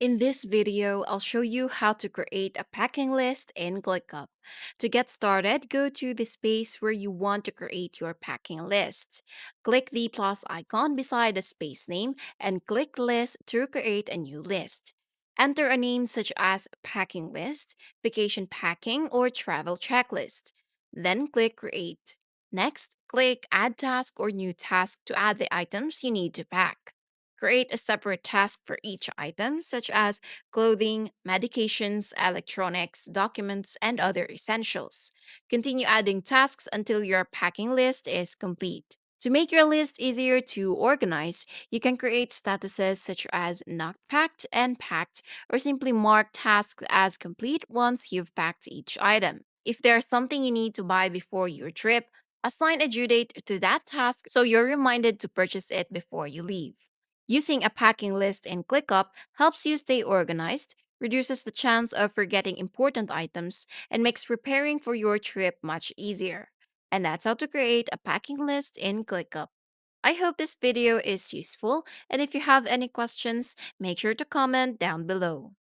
In this video, I'll show you how to create a packing list in ClickUp. To get started, go to the space where you want to create your packing list. Click the plus icon beside the space name and click List to create a new list. Enter a name such as Packing List, Vacation Packing, or Travel Checklist. Then click Create. Next, click Add Task or New Task to add the items you need to pack. Create a separate task for each item, such as clothing, medications, electronics, documents, and other essentials. Continue adding tasks until your packing list is complete. To make your list easier to organize, you can create statuses such as not packed and packed, or simply mark tasks as complete once you've packed each item. If there's something you need to buy before your trip, assign a due date to that task so you're reminded to purchase it before you leave. Using a packing list in ClickUp helps you stay organized, reduces the chance of forgetting important items, and makes preparing for your trip much easier. And that's how to create a packing list in ClickUp. I hope this video is useful, and if you have any questions, make sure to comment down below.